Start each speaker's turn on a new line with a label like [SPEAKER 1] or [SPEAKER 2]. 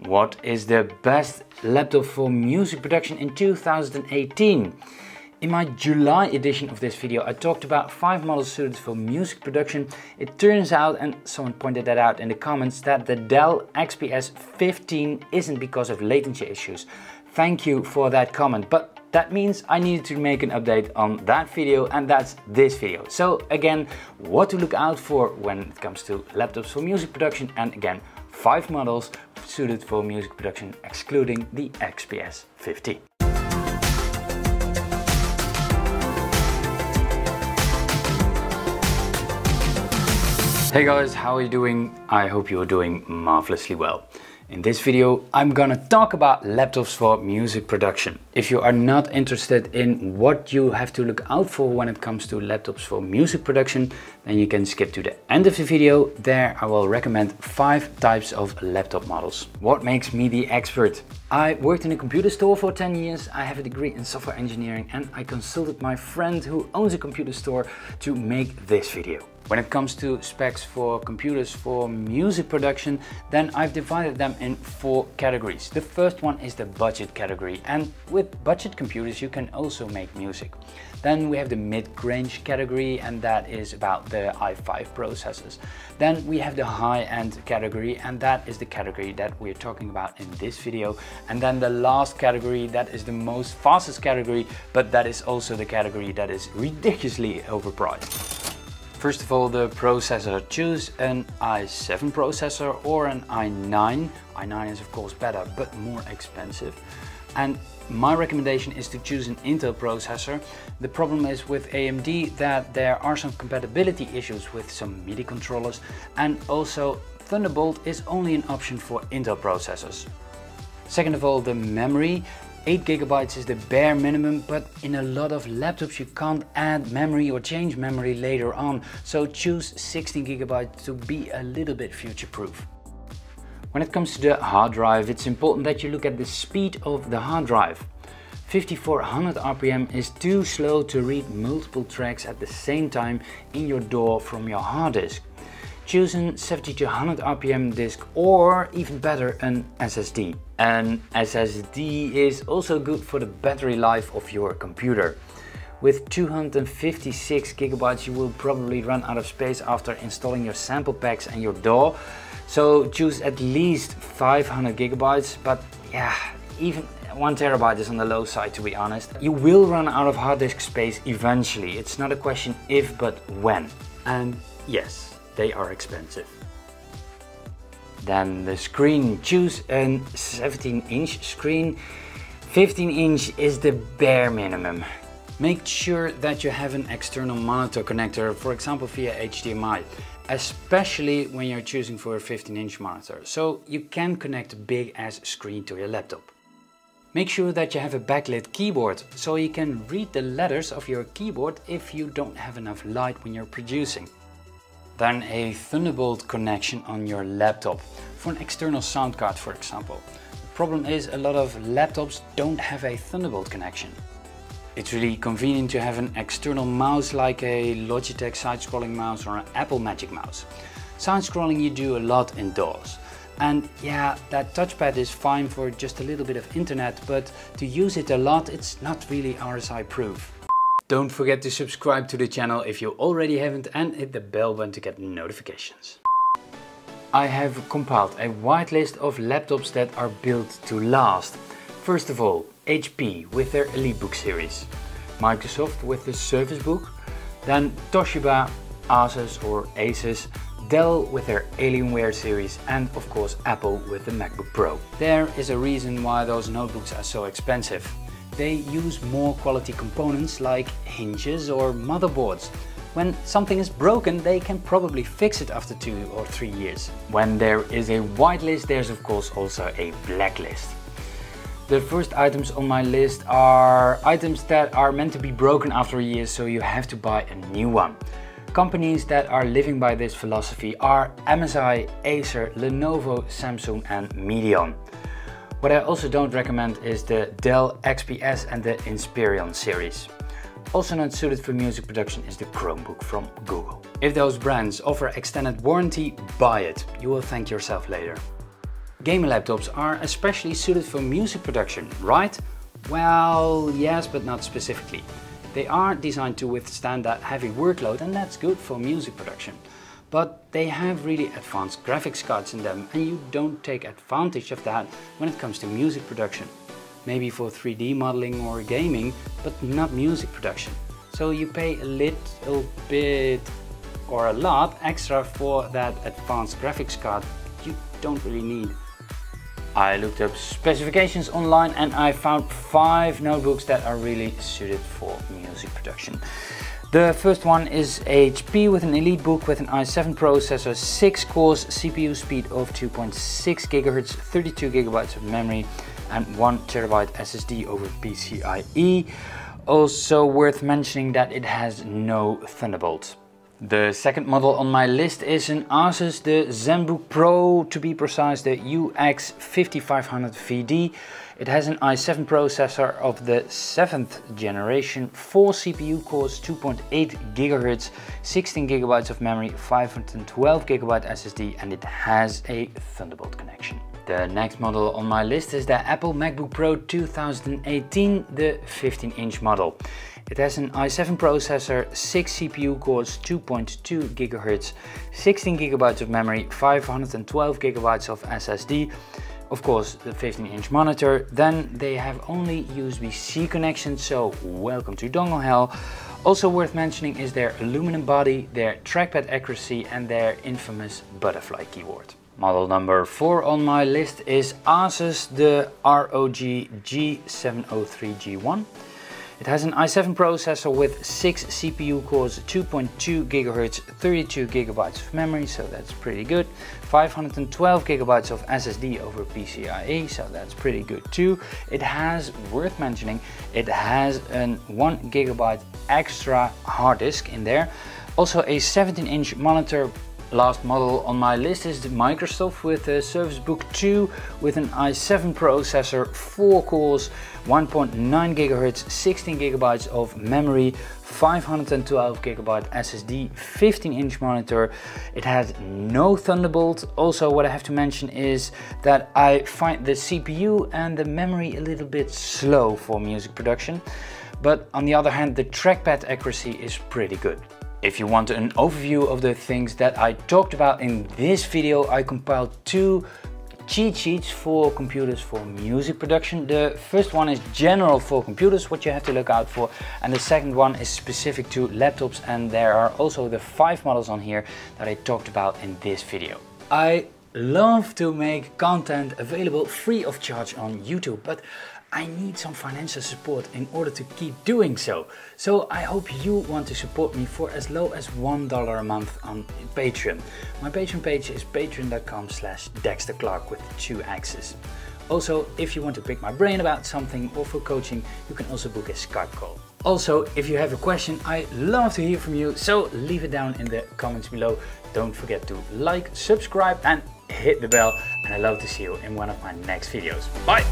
[SPEAKER 1] What is the best laptop for music production in 2018? In my July edition of this video, I talked about 5 models suited for music production. It turns out, and someone pointed that out in the comments, that the Dell XPS 15 isn't because of latency issues. Thank you for that comment, but that means I needed to make an update on that video, and that's this video. So again, what to look out for when it comes to laptops for music production, and again, 5 models suited for music production excluding the XPS 15. Hey guys, how are you doing? I hope you're doing marvelously well. In this video, I'm gonna talk about laptops for music production. If you are not interested in what you have to look out for when it comes to laptops for music production, then you can skip to the end of the video. There I will recommend 5 types of laptop models. What makes me the expert? I worked in a computer store for 10 years, I have a degree in software engineering, and I consulted my friend who owns a computer store to make this video. When it comes to specs for computers for music production, then I've divided them in 4 categories. The first one is the budget category, and with budget computers you can also make music. Then we have the mid-range category, and that is about the i5 processors. Then we have the high-end category, and that is the category that we're talking about in this video. And then the last category, that is the most fastest category, but that is also the category that is ridiculously overpriced. First of all, the processor. Choose an i7 processor or an i9. i9 is of course better but more expensive. And my recommendation is to choose an Intel processor. The problem is with AMD that there are some compatibility issues with some MIDI controllers, and also Thunderbolt is only an option for Intel processors. Second of all, the memory. 8 GB is the bare minimum, but in a lot of laptops you can't add memory or change memory later on, so choose 16 GB to be a little bit future-proof. When it comes to the hard drive, it's important that you look at the speed of the hard drive. 5400 RPM is too slow to read multiple tracks at the same time in your DAW from your hard disk. Choose an 7200 RPM disk, or even better, an SSD. An SSD is also good for the battery life of your computer. With 256 GB you will probably run out of space after installing your sample packs and your DAW, so choose at least 500 GB, but yeah, even 1 TB is on the low side, to be honest. You will run out of hard disk space eventually. It's not a question if, but when. And yes, they are expensive. Then the screen. Choose a 17-inch screen. 15-inch is the bare minimum. Make sure that you have an external monitor connector, for example via HDMI, especially when you're choosing for a 15-inch monitor, so you can connect a big ass screen to your laptop. Make sure that you have a backlit keyboard, so you can read the letters of your keyboard if you don't have enough light when you're producing. Then a Thunderbolt connection on your laptop, for an external sound card for example. The problem is a lot of laptops don't have a Thunderbolt connection. It's really convenient to have an external mouse like a Logitech side-scrolling mouse or an Apple Magic Mouse. Side-scrolling you do a lot indoors. And yeah, that touchpad is fine for just a little bit of internet, but to use it a lot, it's not really RSI proof. Don't forget to subscribe to the channel if you already haven't, and hit the bell button to get notifications. I have compiled a wide list of laptops that are built to last. First of all, HP with their Elitebook series, Microsoft with the Surface Book, then Toshiba, Asus or Asus, Dell with their Alienware series, and of course Apple with the MacBook Pro. There is a reason why those notebooks are so expensive. They use more quality components like hinges or motherboards. When something is broken, they can probably fix it after 2 or 3 years. When there is a whitelist, there's of course also a blacklist. The first items on my list are items that are meant to be broken after a year, so you have to buy a new one. Companies that are living by this philosophy are MSI, Acer, Lenovo, Samsung and Medion. What I also don't recommend is the Dell XPS and the Inspiron series. Also not suited for music production is the Chromebook from Google. If those brands offer extended warranty, buy it. You will thank yourself later. Gamer laptops are especially suited for music production, right? Well, yes, but not specifically. They are designed to withstand that heavy workload, and that's good for music production. But they have really advanced graphics cards in them, and you don't take advantage of that when it comes to music production. Maybe for 3D modeling or gaming, but not music production. So you pay a little bit or a lot extra for that advanced graphics card you don't really need. I looked up specifications online and I found 5 notebooks that are really suited for music production. The first one is HP with an Elitebook with an i7 processor, 6 cores, CPU speed of 2.6 GHz, 32 GB of memory and 1 TB SSD over PCIe. Also worth mentioning that it has no Thunderbolt. The second model on my list is an Asus Zenbook Pro, to be precise the UX550VD. It has an i7 processor of the 7th generation, 4 CPU cores, 2.8 GHz, 16 GB of memory, 512 GB SSD, and it has a Thunderbolt connection. The next model on my list is the Apple MacBook Pro 2018, the 15-inch model. It has an i7 processor, 6 CPU cores, 2.2 GHz, 16 GB of memory, 512 GB of SSD, of course the 15-inch monitor. Then they have only USB-C connection, so welcome to dongle hell. Also worth mentioning is their aluminum body, their trackpad accuracy and their infamous butterfly keyboard. Model number 4 on my list is Asus the ROG G703G1. It has an i7 processor with 6 CPU cores, 2.2 GHz, 32 GB of memory, so that's pretty good. 512 GB of SSD over PCIe, so that's pretty good too. It has, worth mentioning, it has an 1 GB extra hard disk in there. Also a 17-inch monitor. Last model on my list is the Microsoft with a Surface Book 2 with an i7 processor, 4 cores, 1.9 GHz, 16 GB of memory, 512 GB SSD, 15-inch monitor. It has no Thunderbolt. Also what I have to mention is that I find the CPU and the memory a little bit slow for music production, but on the other hand the trackpad accuracy is pretty good. If you want an overview of the things that I talked about in this video, I compiled 2 cheat sheets for computers for music production. The first one is general for computers, what you have to look out for, and the second one is specific to laptops, and there are also the 5 models on here that I talked about in this video. I love to make content available free of charge on YouTube, but I need some financial support in order to keep doing so. So I hope you want to support me for as low as $1 a month on Patreon. My Patreon page is patreon.com/DexterClark with 2 X's. Also, if you want to pick my brain about something or for coaching, you can also book a Skype call. Also, if you have a question, I love to hear from you, so leave it down in the comments below. Don't forget to like, subscribe and hit the bell, and I love to see you in one of my next videos. Bye!